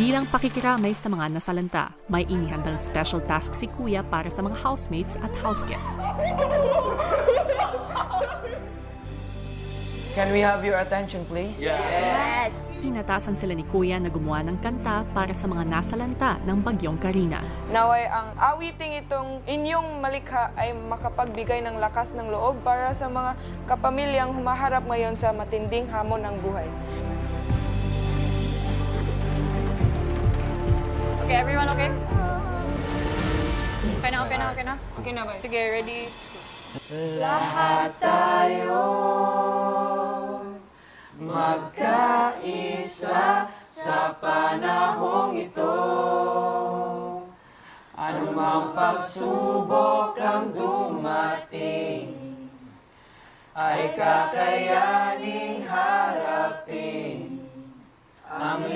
Bilang pakikiramay sa mga nasalanta, may inihandang special task si Kuya para sa mga housemates at house guests. Can we have your attention, please? Yes! Inatasan sila ni Kuya na gumawa ng kanta para sa mga nasalanta ng Bagyong Karina. Naway ang awiting itong inyong malikha ay makapagbigay ng lakas ng loob para sa mga kapamilyang humaharap ngayon sa matinding hamon ng buhay. Okay, everyone okay? Okay na. Okay na ba? Sige, ready? Lahat tayo magkaisa sa panahong ito. Anumang pagsubok ang dumating ay kakayaning harapin ang